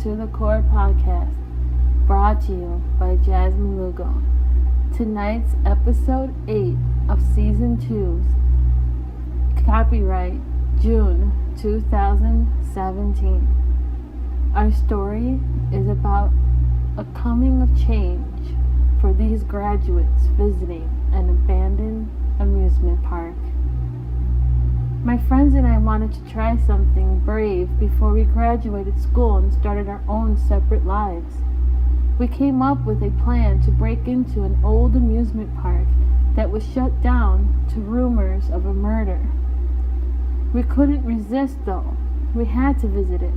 to the Core podcast, brought to you by Jasmine Lugo. Tonight's episode 8 of season 2's copyright June 2017. Our story is about a coming of change for these graduates visiting an abandoned amusement park. My friends and I wanted to try something brave before we graduated school and started our own separate lives. We came up with a plan to break into an old amusement park that was shut down to rumors of a murder. We couldn't resist though. We had to visit it.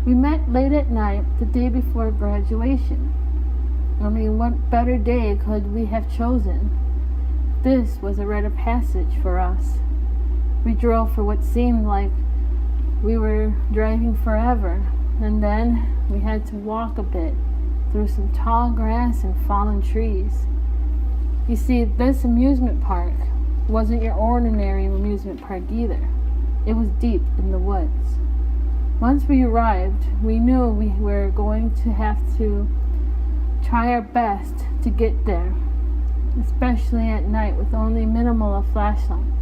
We met late at night the day before graduation. What better day could we have chosen? This was a rite of passage for us. We drove for what seemed like we were driving forever, and then we had to walk a bit through some tall grass and fallen trees. You see, this amusement park wasn't your ordinary amusement park either. It was deep in the woods. Once we arrived, we knew we were going to have to try our best to get there, especially at night with only minimal of flashlights.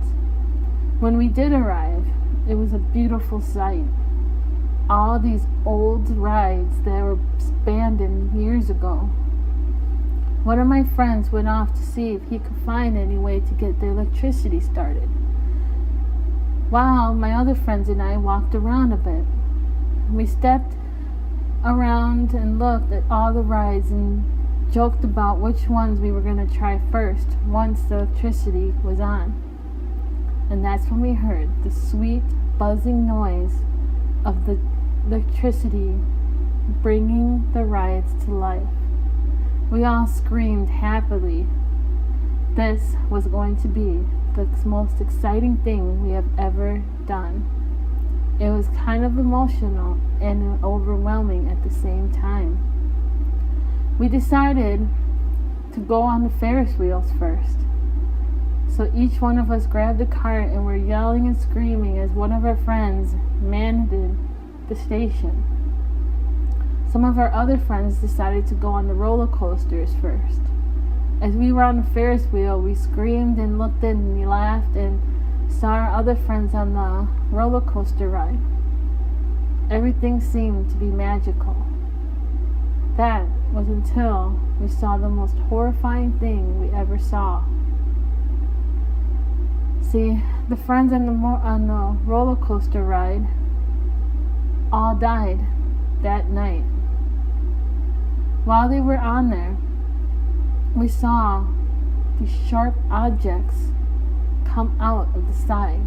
When we did arrive, it was a beautiful sight. All these old rides that were abandoned years ago. One of my friends went off to see if he could find any way to get the electricity started, while my other friends and I walked around a bit. We stepped around and looked at all the rides and joked about which ones we were going to try first once the electricity was on. And that's when we heard the sweet, buzzing noise of the electricity bringing the rides to life. We all screamed happily. This was going to be the most exciting thing we have ever done. It was kind of emotional and overwhelming at the same time. We decided to go on the Ferris wheels first. So each one of us grabbed a cart and were yelling and screaming as one of our friends manned the station. Some of our other friends decided to go on the roller coasters first. As we were on the Ferris wheel, we screamed and looked in and we laughed and saw our other friends on the roller coaster ride. Everything seemed to be magical. That was until we saw the most horrifying thing we ever saw. See, the friends on the roller coaster ride all died that night. While they were on there, we saw these sharp objects come out of the side.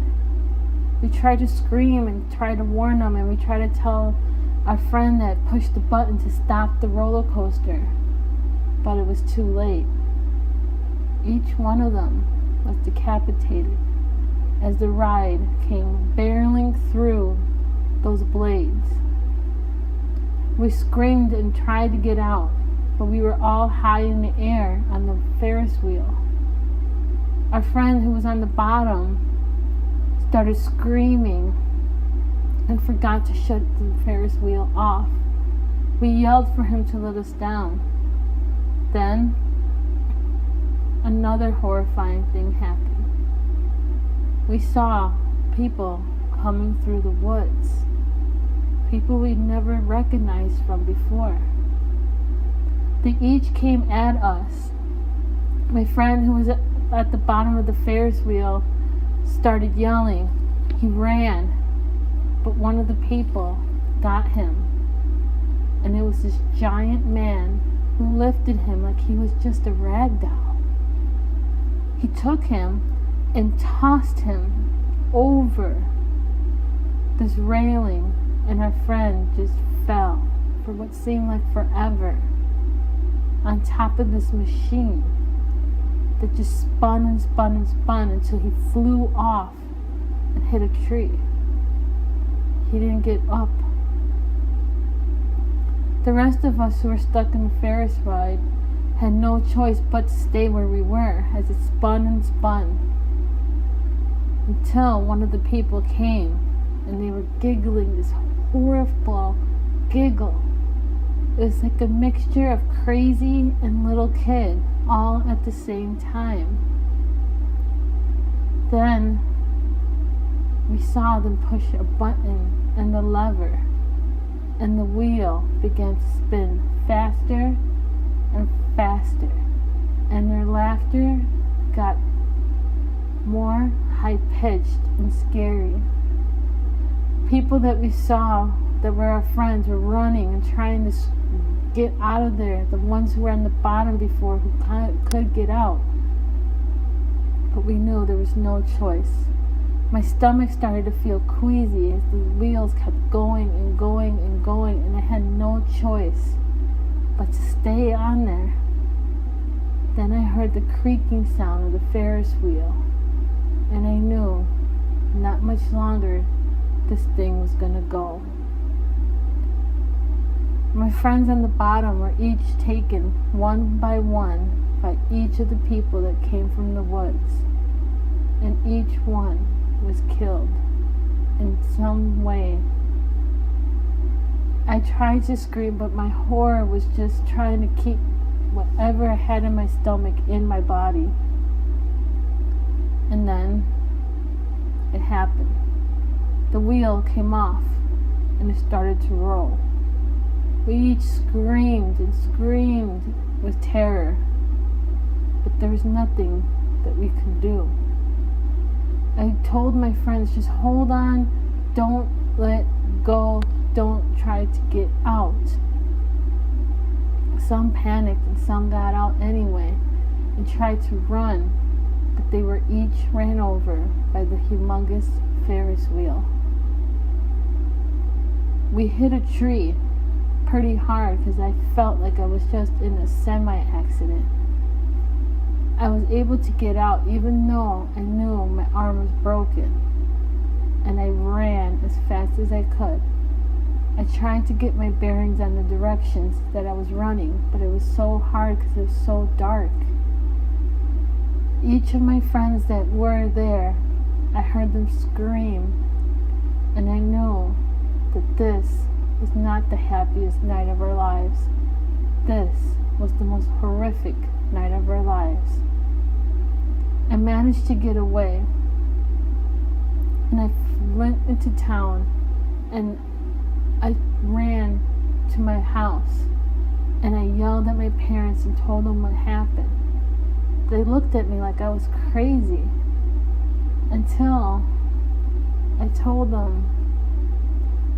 We tried to scream and try to warn them, and we tried to tell our friend that pushed the button to stop the roller coaster, but it was too late. Each one of them was decapitated as the ride came barreling through those blades. We screamed and tried to get out, but we were all high in the air on the Ferris wheel. Our friend who was on the bottom started screaming and forgot to shut the Ferris wheel off. We yelled for him to let us down. Then, another horrifying thing happened. We saw people coming through the woods. People we'd never recognized from before. They each came at us. My friend who was at the bottom of the Ferris wheel started yelling. He ran, but one of the people got him. And it was this giant man who lifted him like he was just a rag doll. He took him and tossed him over this railing, and our friend just fell for what seemed like forever on top of this machine that just spun and spun and spun until he flew off and hit a tree. He didn't get up. The rest of us who were stuck in the Ferris ride had no choice but to stay where we were as it spun and spun until one of the people came and they were giggling this horrible giggle. It was like a mixture of crazy and little kid all at the same time. Then we saw them push a button and the lever, and the wheel began to spin faster and faster, and their laughter got more high-pitched and scary. People that we saw that were our friends were running and trying to get out of there, the ones who were on the bottom before who could get out. But we knew there was no choice. My stomach started to feel queasy as the wheels kept going and going and going, and I had no choice but to stay on there. Then I heard the creaking sound of the Ferris wheel, and I knew not much longer this thing was gonna go. My friends on the bottom were each taken one by each of the people that came from the woods, and each one was killed in some way. I tried to scream, but my horror was just trying to keep whatever I had in my stomach in my body. And then it happened. The wheel came off and it started to roll. We each screamed and screamed with terror, but there was nothing that we could do. I told my friends, just hold on, don't let go, don't try to get out. Some panicked and some got out anyway and tried to run, but they were each ran over by the humongous Ferris wheel. We hit a tree pretty hard because I felt like I was just in a semi-accident. I was able to get out even though I knew my arm was broken, and I ran as fast as I could. I tried to get my bearings on the directions that I was running, but it was so hard because it was so dark. Each of my friends that were there, I heard them scream, and I knew that this was not the happiest night of our lives. This was the most horrific night of our lives. I managed to get away, and I went into town, and I ran to my house, and I yelled at my parents and told them what happened. They looked at me like I was crazy until I told them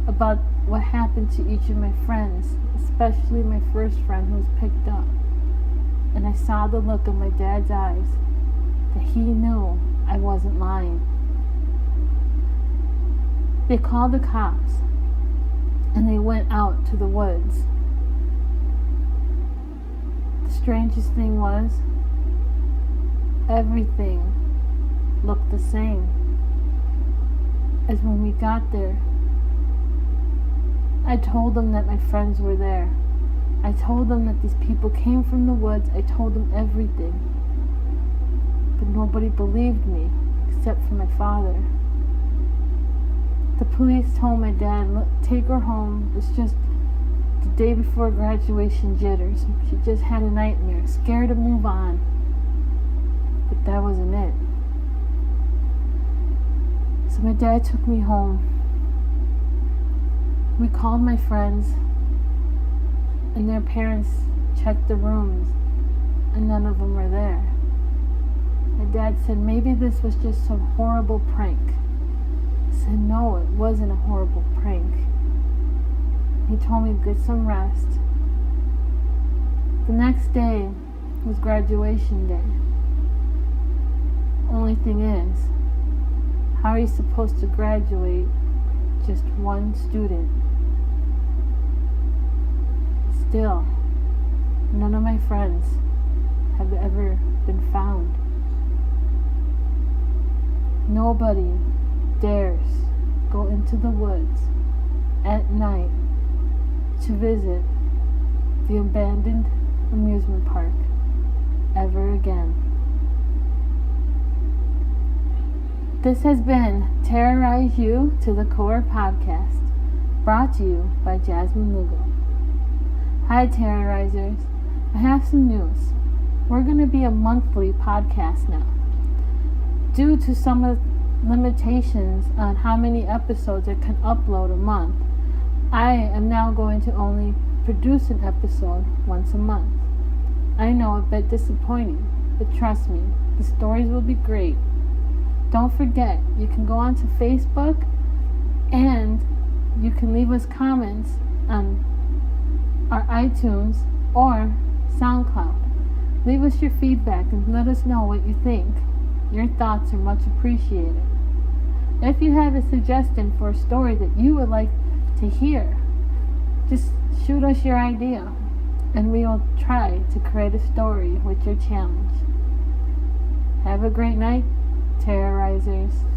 about what happened to each of my friends, especially my first friend who was picked up. And I saw the look in my dad's eyes that he knew I wasn't lying. They called the cops, and they went out to the woods. The strangest thing was, everything looked the same as when we got there. I told them that my friends were there. I told them that these people came from the woods. I told them everything. But nobody believed me except for my father. The police told my dad, look, take her home. It's just the day before graduation jitters. She just had a nightmare, scared to move on. But that wasn't it. So my dad took me home. We called my friends, and their parents checked the rooms, and none of them were there. My dad said maybe this was just some horrible prank. I said no, it wasn't a horrible prank. He told me to get some rest. The next day was graduation day. Only thing is, how are you supposed to graduate just one student? Still, none of my friends have ever been found. Nobody dares go into the woods at night to visit the abandoned amusement park ever again. This has been Terrorize You to the Core podcast. Brought to you by Jasmine Lugo. Hi Terrorizers, I have some news. We're going to be a monthly podcast now. Due to some of limitations on how many episodes I can upload a month, I am now going to only produce an episode once a month. I know, a bit disappointing, but trust me, the stories will be great. Don't forget, you can go onto Facebook and you can leave us comments on our iTunes or SoundCloud. Leave us your feedback and let us know what you think. Your thoughts are much appreciated. If you have a suggestion for a story that you would like to hear, just shoot us your idea and we will try to create a story with your challenge. Have a great night, Terrorizers.